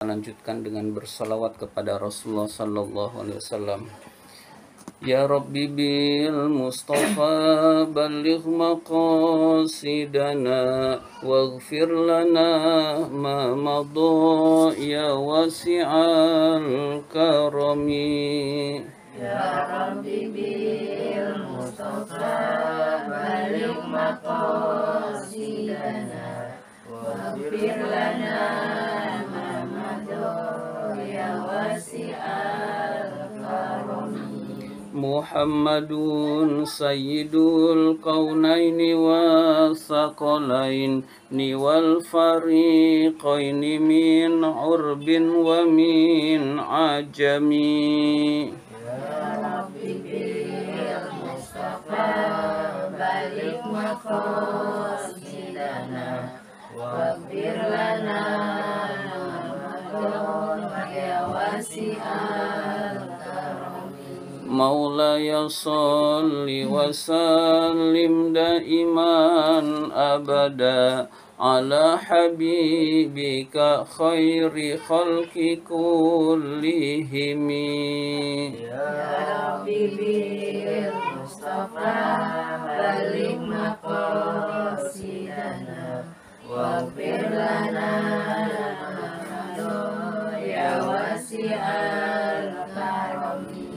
lanjutkan dengan bersalawat kepada Rasulullah sallallahu alaihi wasallam. Ya Rabbi bil Mustafa balligh maqasidana waghfir lana ma madha ya wasi'al karami. Ya Rabbi bil Mustafa balligh maqasidana waghfir lana ma madha ya wasi'al karami. Muhammadun sayyidul kaunaini wa thaqalaini wal fariqaini min urbin wa min ajami. Ya Rabbi bil Mustafa balligh maqasidana waghfir lana ma madha ya wasi'al Maulaya salli wa sallim daiman abada ala habibika khairi khalqi kullihimi. Ya Rabbi bil Mustafa balligh maqasidana waghfir lana ya wasi'al karami.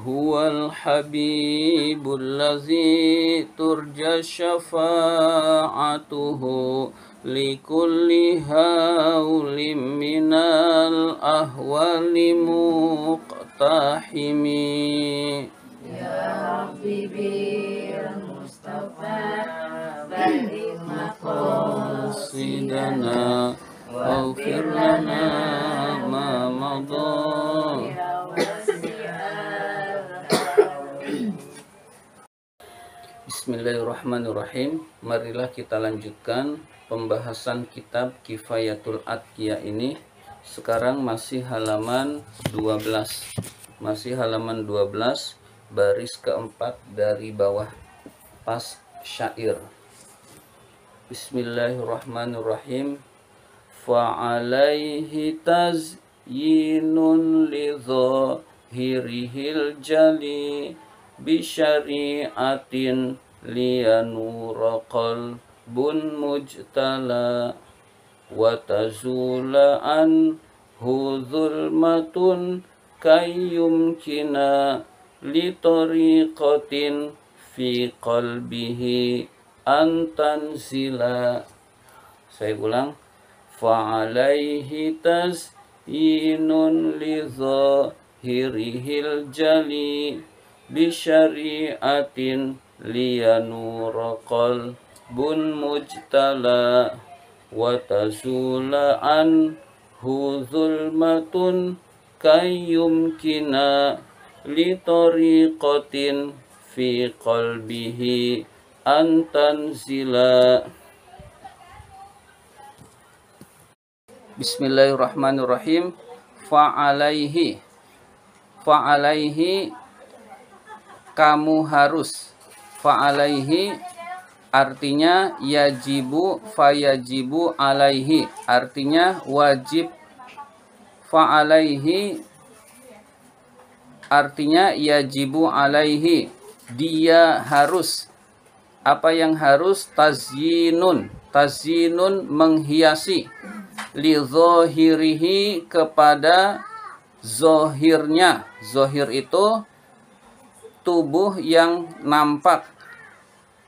Huwal habibul ladzi turja syafa'atuhu likulli haulim minal ahwali muqtahimi. Ya Rabbi bil Mustafa balligh maqasidana waghfir lana ma madha. Bismillahirrahmanirrahim. Marilah kita lanjutkan pembahasan kitab Kifayatul Atqiyah ini. Sekarang masih halaman 12. Masih halaman 12, baris keempat dari bawah pas syair. Bismillahirrahmanirrahim. Fa'alaihi tazyinun lidhahirihil jali bisyari'atin liyanura qalbun mujtala wa tazula anhu zulmatun kayyumkina li tariqatin fi qalbihi antanzila. Saya ulang. Fa'alaihi tazyinun lidhahirihil jali bisyari'atin liyanura qalbun mujtala wa tazula anhu zulmatun kayyumkina li tariqatin fi qalbihi antanzila. Bismillahirrahmanirrahim. Fa'alaihi kamu harus. Fa'alaihi artinya yajibu, fayajibu alaihi artinya wajib. Fa'alaihi artinya yajibu alaihi, dia harus. Apa yang harus? Tazyinun. Tazyinun menghiasi. Li zohirihi kepada zohirnya. Zohir itu tubuh yang nampak,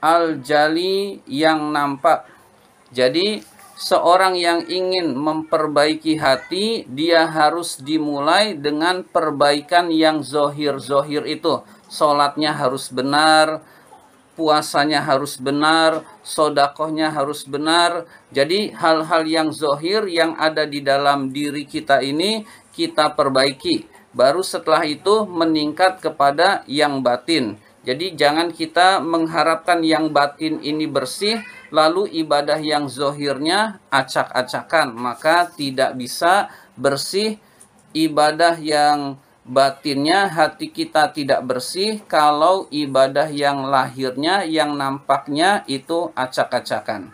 al-jali yang nampak. Jadi seorang yang ingin memperbaiki hati, dia harus dimulai dengan perbaikan yang zohir-zohir itu. Sholatnya harus benar, puasanya harus benar, sodakohnya harus benar. Jadi hal-hal yang zohir yang ada di dalam diri kita ini kita perbaiki. Baru setelah itu meningkat kepada yang batin. Jadi jangan kita mengharapkan yang batin ini bersih, lalu ibadah yang zohirnya acak-acakan. Maka tidak bisa bersih. Ibadah yang batinnya, hati kita tidak bersih kalau ibadah yang lahirnya, yang nampaknya itu acak-acakan.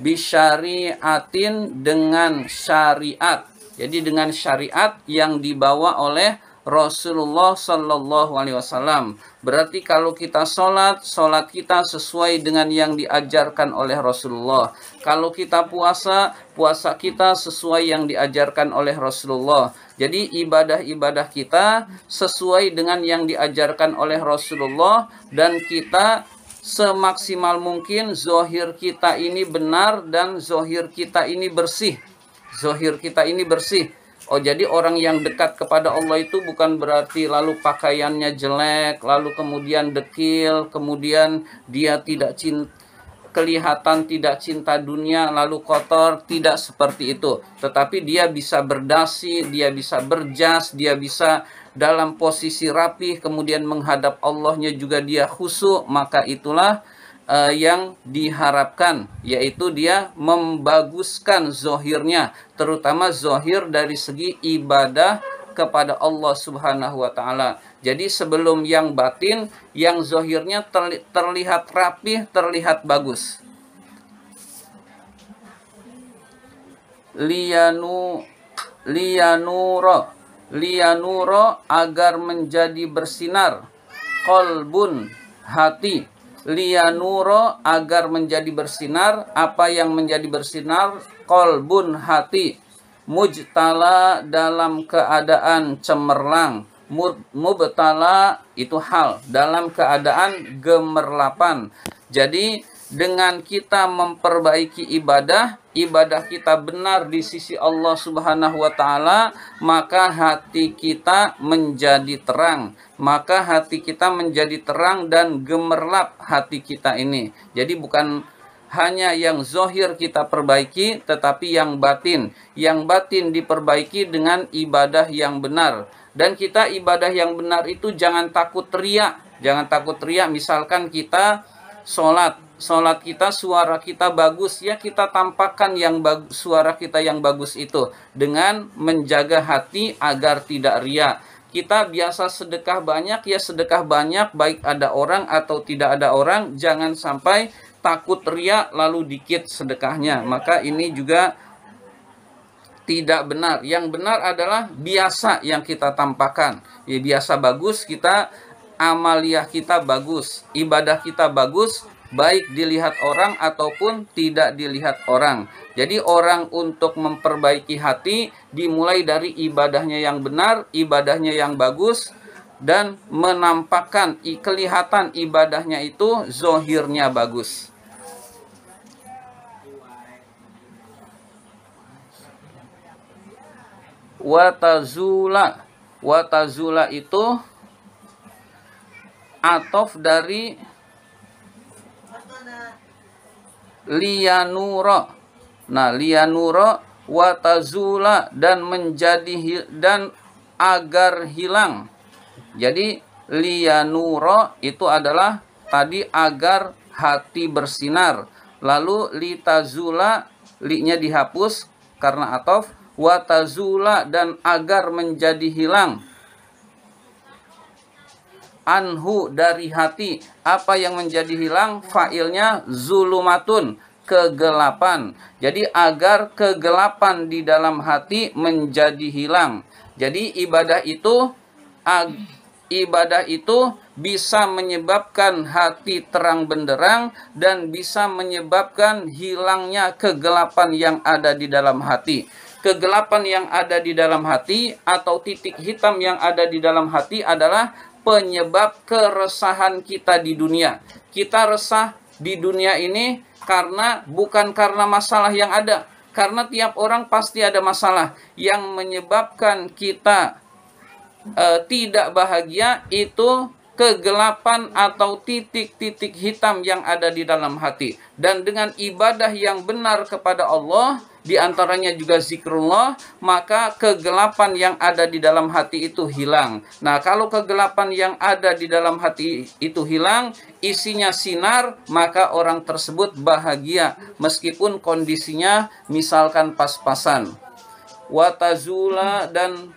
Bisyariatin dengan syariat. Jadi dengan syariat yang dibawa oleh Rasulullah Sallallahu Alaihi Wasallam. Berarti kalau kita sholat, sholat kita sesuai dengan yang diajarkan oleh Rasulullah. Kalau kita puasa, puasa kita sesuai yang diajarkan oleh Rasulullah. Jadi ibadah-ibadah kita sesuai dengan yang diajarkan oleh Rasulullah, dan kita semaksimal mungkin zohir kita ini benar dan zohir kita ini bersih. Zohir kita ini bersih. Oh, jadi orang yang dekat kepada Allah itu bukan berarti lalu pakaiannya jelek, lalu kemudian dekil, kemudian dia tidak kelihatan tidak cinta dunia, lalu kotor. Tidak seperti itu. Tetapi dia bisa berdasi, dia bisa berjas, dia bisa dalam posisi rapih, kemudian menghadap Allahnya juga dia khusyuk. Maka itulah yang diharapkan, yaitu dia membaguskan zohirnya, terutama zohir dari segi ibadah kepada Allah Subhanahu wa Ta'ala. Jadi sebelum yang batin, yang zohirnya terlihat rapih, terlihat bagus. Liyanuro agar menjadi bersinar, qalbun hati. Liyanuro agar menjadi bersinar. Apa yang menjadi bersinar? Qalbun hati. Mujtala dalam keadaan cemerlang. Mubtala itu hal, dalam keadaan gemerlapan. Jadi dengan kita memperbaiki ibadah, ibadah kita benar di sisi Allah Subhanahu wa Ta'ala, maka hati kita menjadi terang. Maka hati kita menjadi terang dan gemerlap hati kita ini. Jadi bukan hanya yang zohir kita perbaiki, tetapi yang batin. Yang batin diperbaiki dengan ibadah yang benar. Dan kita ibadah yang benar itu jangan takut riya. Jangan takut riya. Misalkan kita sholat kita, suara kita bagus, ya kita tampakkan yang suara kita yang bagus itu dengan menjaga hati agar tidak riya. Kita biasa sedekah banyak, ya sedekah banyak, baik ada orang atau tidak ada orang. Jangan sampai takut riya lalu dikit sedekahnya. Maka ini juga tidak benar. Yang benar adalah biasa yang kita tampakkan. Ya biasa bagus, kita amaliyah kita bagus, ibadah kita bagus, baik dilihat orang ataupun tidak dilihat orang. Jadi orang untuk memperbaiki hati dimulai dari ibadahnya yang benar, ibadahnya yang bagus, dan menampakkan kelihatan ibadahnya itu zohirnya bagus. Watazula itu atof dari liyanuro. Nah, liyanuro watazula, dan menjadi dan agar hilang. Jadi liyanuro itu adalah tadi agar hati bersinar. Lalu litazula, li-nya dihapus karena atof. Watazula, dan agar menjadi hilang. Anhu, dari hati. Apa yang menjadi hilang? Fa'ilnya zulumatun, kegelapan. Jadi agar kegelapan di dalam hati menjadi hilang. Jadi ibadah itu bisa menyebabkan hati terang benderang dan bisa menyebabkan hilangnya kegelapan yang ada di dalam hati. Kegelapan yang ada di dalam hati atau titik hitam yang ada di dalam hati adalah penyebab keresahan kita di dunia. Kita resah di dunia ini bukan karena masalah yang ada. Karena tiap orang pasti ada masalah. Yang menyebabkan kita tidak bahagia itu kegelapan atau titik-titik hitam yang ada di dalam hati. Dan dengan ibadah yang benar kepada Allah, di antaranya juga zikrullah, maka kegelapan yang ada di dalam hati itu hilang. Nah, kalau kegelapan yang ada di dalam hati itu hilang, isinya sinar, maka orang tersebut bahagia meskipun kondisinya misalkan pas-pasan. Watazula, dan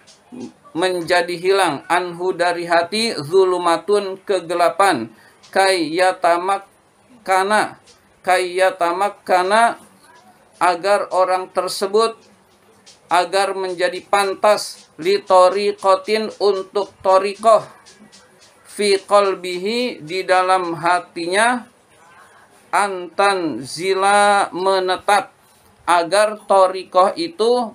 menjadi hilang, anhu, dari hati, zulumatun, kegelapan, kayyatamakkana, agar orang tersebut agar menjadi pantas li tariqatin untuk tariqah fi qalbihi di dalam hatinya antan zila menetap, agar tariqah itu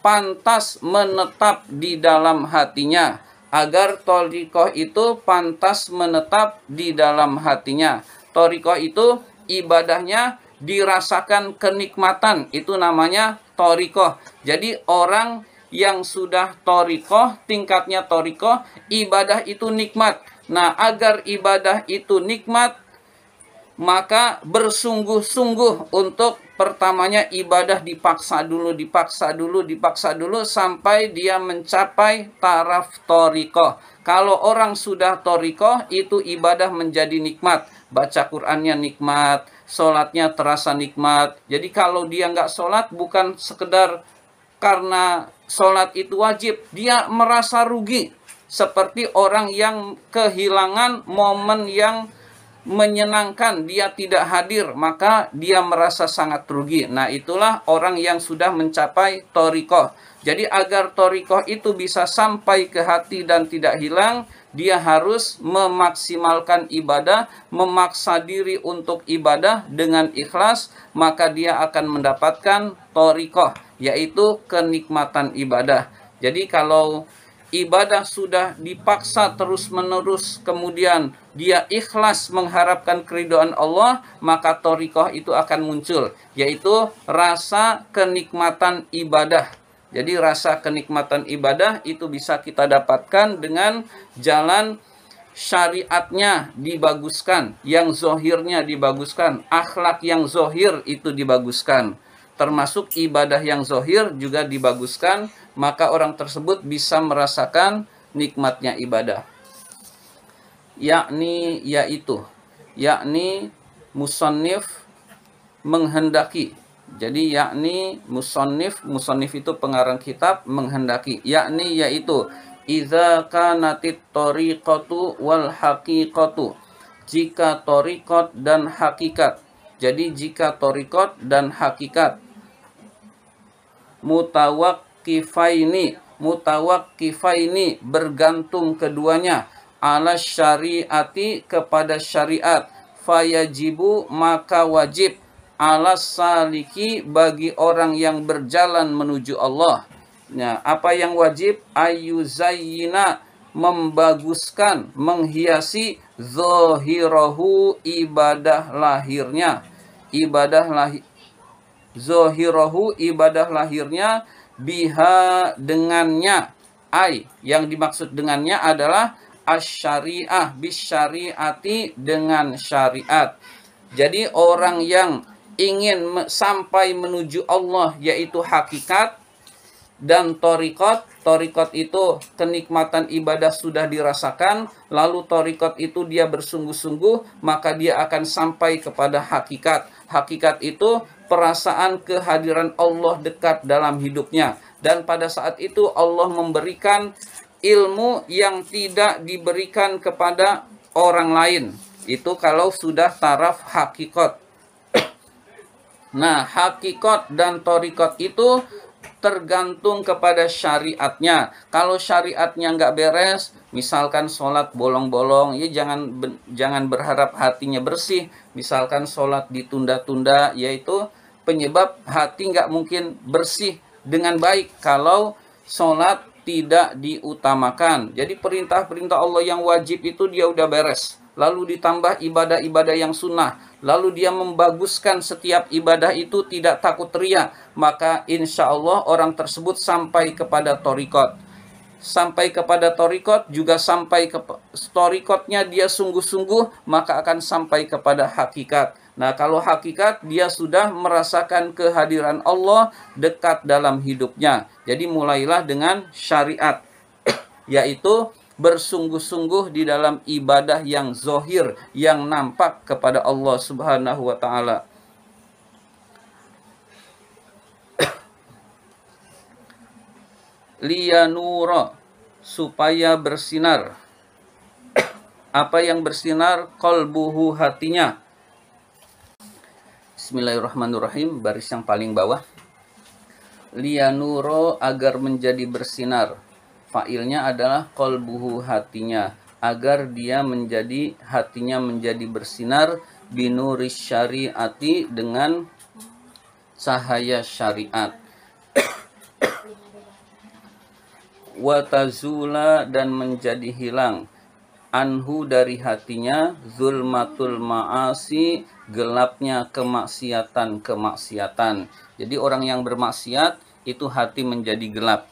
pantas menetap di dalam hatinya, agar tariqah itu pantas menetap di dalam hatinya. Tariqah itu ibadahnya dirasakan kenikmatan, itu namanya tariqah. Jadi orang yang sudah tariqah, tingkatnya tariqah, ibadah itu nikmat. Nah, agar ibadah itu nikmat, maka bersungguh-sungguh untuk pertamanya ibadah dipaksa dulu sampai dia mencapai taraf thariqah. Kalau orang sudah thariqah, itu ibadah menjadi nikmat. Baca Qur'annya nikmat, sholatnya terasa nikmat. Jadi kalau dia nggak sholat, bukan sekedar karena sholat itu wajib, dia merasa rugi. Seperti orang yang kehilangan momen yang menyenangkan, dia tidak hadir, maka dia merasa sangat rugi. Nah, itulah orang yang sudah mencapai thariqah. Jadi agar thariqah itu bisa sampai ke hati dan tidak hilang, dia harus memaksimalkan ibadah, memaksa diri untuk ibadah dengan ikhlas, maka dia akan mendapatkan thariqah, yaitu kenikmatan ibadah. Jadi kalau ibadah sudah dipaksa terus-menerus, kemudian dia ikhlas mengharapkan keridhaan Allah, maka thariqah itu akan muncul, yaitu rasa kenikmatan ibadah. Jadi rasa kenikmatan ibadah itu bisa kita dapatkan dengan jalan syariatnya dibaguskan, yang zohirnya dibaguskan, akhlak yang zohir itu dibaguskan, termasuk ibadah yang zohir juga dibaguskan, maka orang tersebut bisa merasakan nikmatnya ibadah. Yakni musannif menghendaki. Jadi yakni musannif itu pengarang kitab, menghendaki. Yakni yaitu idza kanatit tariqatu wal haqiqatu, jika tariqat dan hakikat. Jadi jika tariqat dan hakikat mutawakkifaini bergantung keduanya ala syariati kepada syariat, fayajibu maka wajib ala saliki bagi orang yang berjalan menuju Allah. Nah, apa yang wajib? Ayuzayyina membaguskan, menghiasi zohirahu ibadah lahirnya, zohirahu ibadah lahirnya, biha dengannya. Yang dimaksud dengannya adalah asyariah, bisyariati dengan syariat. Jadi orang yang ingin sampai menuju Allah, yaitu hakikat dan thariqat. Thariqat itu kenikmatan ibadah sudah dirasakan, lalu thariqat itu dia bersungguh-sungguh, maka dia akan sampai kepada hakikat. Hakikat itu perasaan kehadiran Allah dekat dalam hidupnya, dan pada saat itu Allah memberikan ilmu yang tidak diberikan kepada orang lain. Itu kalau sudah taraf hakikat. Nah, hakikat dan thariqat itu tergantung kepada syariatnya. Kalau syariatnya nggak beres, misalkan sholat bolong-bolong, ya jangan berharap hatinya bersih. Misalkan sholat ditunda-tunda, yaitu penyebab hati nggak mungkin bersih dengan baik kalau sholat tidak diutamakan. Jadi perintah-perintah Allah yang wajib itu dia udah beres, lalu ditambah ibadah-ibadah yang sunnah, lalu dia membaguskan setiap ibadah itu, tidak takut riya, maka insya Allah orang tersebut sampai kepada thariqat. Sampai kepada thariqat, juga sampai ke thariqatnya dia sungguh-sungguh, maka akan sampai kepada hakikat. Nah, kalau hakikat, dia sudah merasakan kehadiran Allah dekat dalam hidupnya. Jadi mulailah dengan syariat, yaitu bersungguh-sungguh di dalam ibadah yang zohir, yang nampak kepada Allah Subhanahu wa ta'ala. Liyanura, supaya bersinar. Apa yang bersinar? Qalbuhu, hatinya. Bismillahirrahmanirrahim, baris yang paling bawah. liyanuro agar menjadi bersinar. Fa'ilnya adalah qalbuhu hatinya, agar dia menjadi hatinya menjadi bersinar binuris syariati dengan cahaya syariat. Wa tazula dan menjadi hilang anhu dari hatinya zulmatul ma'asi gelapnya kemaksiatan. Jadi orang yang bermaksiat itu hati menjadi gelap.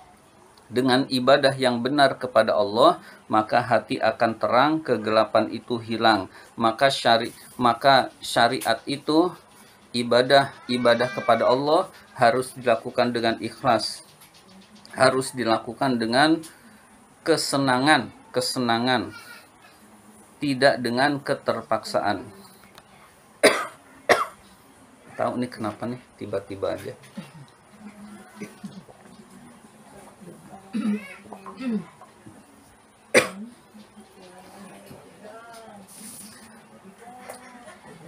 Dengan ibadah yang benar kepada Allah, maka hati akan terang, kegelapan itu hilang. Maka syariat itu ibadah kepada Allah harus dilakukan dengan ikhlas. Harus dilakukan dengan kesenangan, tidak dengan keterpaksaan. Tahu nih kenapa nih tiba-tiba aja.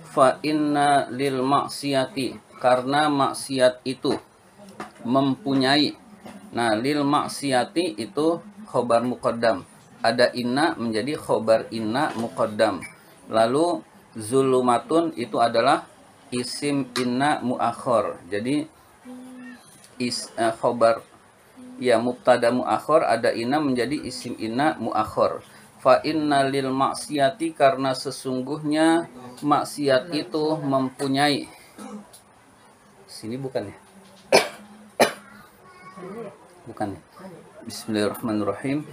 Fa inna lil maksiati, karena maksiat itu mempunyai. Nah, lil maksiati itu khobar muqaddam. Ada inna menjadi khobar inna muqaddam. Lalu zulumatun itu adalah isim inna muakhor. Jadi khobar ya mubtada muakhor, ada inna menjadi isim inna muakhor. Fa inna lil maksiati, karena sesungguhnya maksiat itu mempunyai. Sini bukan ya? Bukan ya? Bismillahirrahmanirrahim.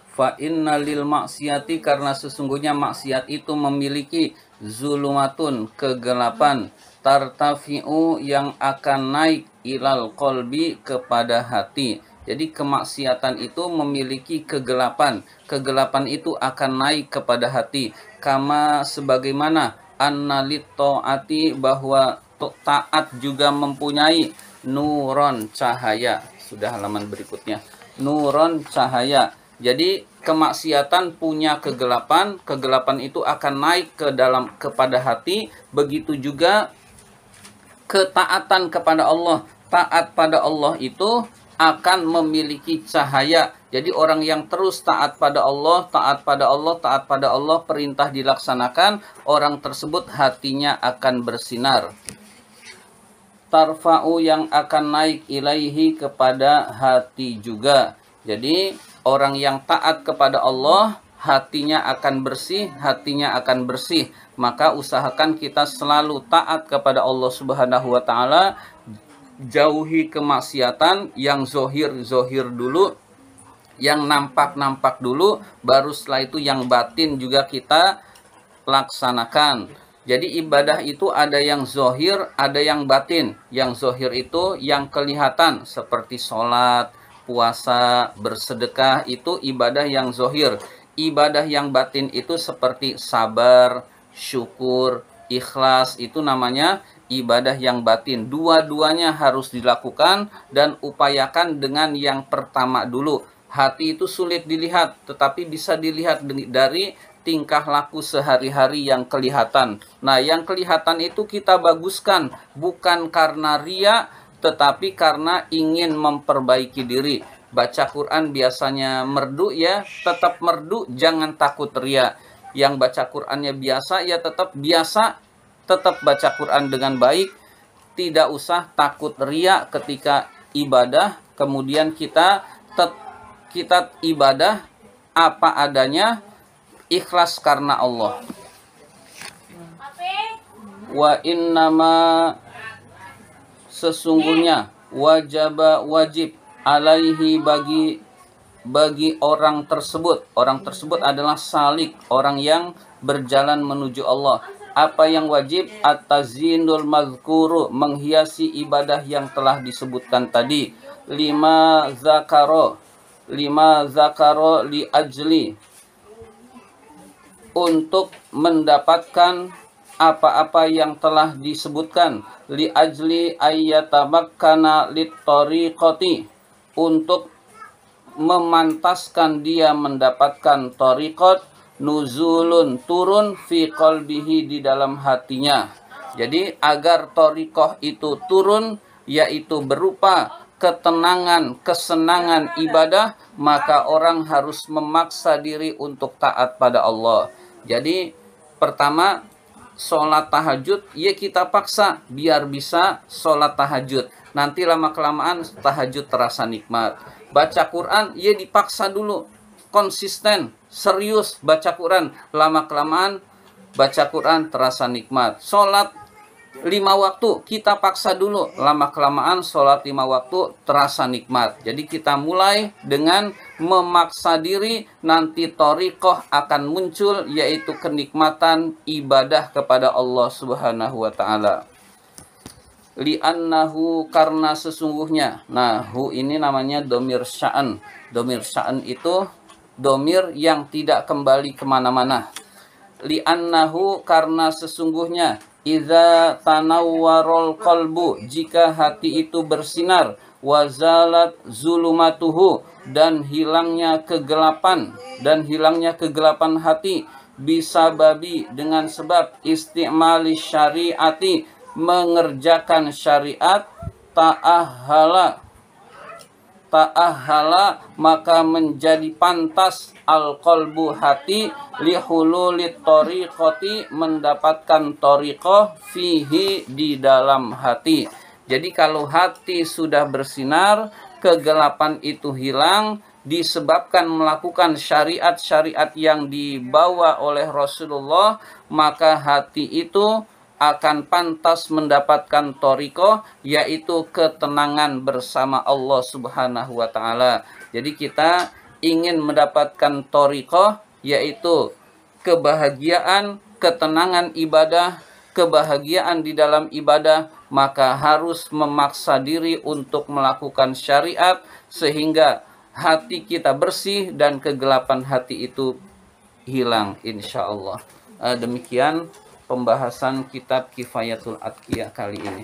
Fa inna lil maksiati, karena sesungguhnya maksiat itu memiliki zulumatun kegelapan, tartafi'u yang akan naik ilal qalbi kepada hati. Jadi kemaksiatan itu memiliki kegelapan. Kegelapan itu akan naik kepada hati. Kama sebagaimana annalit ta'ati, bahwa taat juga mempunyai nuron cahaya. Sudah halaman berikutnya. Nuron cahaya. Jadi kemaksiatan punya kegelapan, kegelapan itu akan naik kepada hati. Begitu juga ketaatan kepada Allah. Taat pada Allah itu akan memiliki cahaya. Jadi orang yang terus taat pada Allah, perintah dilaksanakan, orang tersebut hatinya akan bersinar. Tarfa'u, yang akan naik ilaihi kepada hati juga. Jadi orang yang taat kepada Allah, hatinya akan bersih. Maka usahakan kita selalu taat kepada Allah Subhanahu wa taala. Jauhi kemaksiatan yang zohir dulu, yang nampak dulu, baru setelah itu yang batin juga kita laksanakan. Jadi ibadah itu ada yang zohir, ada yang batin. Yang zohir itu yang kelihatan, seperti sholat, puasa, bersedekah, itu ibadah yang zohir. Ibadah yang batin itu seperti sabar, syukur, ikhlas, itu namanya ibadah yang batin. Dua-duanya harus dilakukan dan upayakan dengan yang pertama dulu. Hati itu sulit dilihat, tetapi bisa dilihat dari tingkah laku sehari-hari yang kelihatan. Nah, yang kelihatan itu kita baguskan, bukan karena ria, tetapi karena ingin memperbaiki diri. Baca Quran biasanya merdu, ya tetap merdu, jangan takut ria. Yang baca Qurannya biasa, ya tetap biasa, tetap baca Quran dengan baik, tidak usah takut ria ketika ibadah. Kemudian kita ibadah apa adanya, ikhlas karena Allah. Wa innama, sesungguhnya, wajib alaihi, bagi orang tersebut. Orang tersebut adalah salik, orang yang berjalan menuju Allah. Apa yang wajib? At-tazinul mazkuru, menghiasi ibadah yang telah disebutkan tadi. Lima zakaro li ajli, untuk mendapatkan apa-apa yang telah disebutkan. Li ajli ayyatamakkana lit tariqati, untuk memantaskan dia mendapatkan tariqat. Nuzulun, turun, fi qalbihi, di dalam hatinya. Jadi agar thariqah itu turun, yaitu berupa ketenangan, kesenangan ibadah, maka orang harus memaksa diri untuk taat pada Allah. Jadi pertama, sholat tahajud, ya kita paksa biar bisa sholat tahajud. Nanti lama-kelamaan tahajud terasa nikmat. Baca Quran, ya dipaksa dulu. Konsisten, serius baca Quran. Lama-kelamaan baca Quran terasa nikmat. Sholat 5 waktu, kita paksa dulu. Lama-kelamaan sholat 5 waktu terasa nikmat. Jadi kita mulai dengan memaksa diri, nanti thariqah akan muncul, yaitu kenikmatan ibadah kepada Allah Subhanahu wa ta'ala. Li'annahu, karena sesungguhnya. Nah, hu ini namanya domir sya'an. Domir sya'an itu domir yang tidak kembali kemana-mana. Li'annahu, karena sesungguhnya. Iza tanawwarul qalbu, jika hati itu bersinar, wazalat zulumatuhu, dan hilangnya kegelapan hati, bisa babi, dengan sebab istimali syariati, mengerjakan syariat, ta'ahala, maka menjadi pantas al-qalbu, hati, lihululit thariqati, mendapatkan thariqah, fihi, di dalam hati. Jadi kalau hati sudah bersinar, kegelapan itu hilang, disebabkan melakukan syariat-syariat yang dibawa oleh Rasulullah, maka hati itu akan pantas mendapatkan thariqah, yaitu ketenangan bersama Allah Subhanahu wa ta'ala. Jadi kita ingin mendapatkan thariqah, yaitu kebahagiaan, ketenangan ibadah, kebahagiaan di dalam ibadah, maka harus memaksa diri untuk melakukan syariat sehingga hati kita bersih dan kegelapan hati itu hilang, insya Allah. Demikian pembahasan kitab Kifayatul Atqiyah kali ini.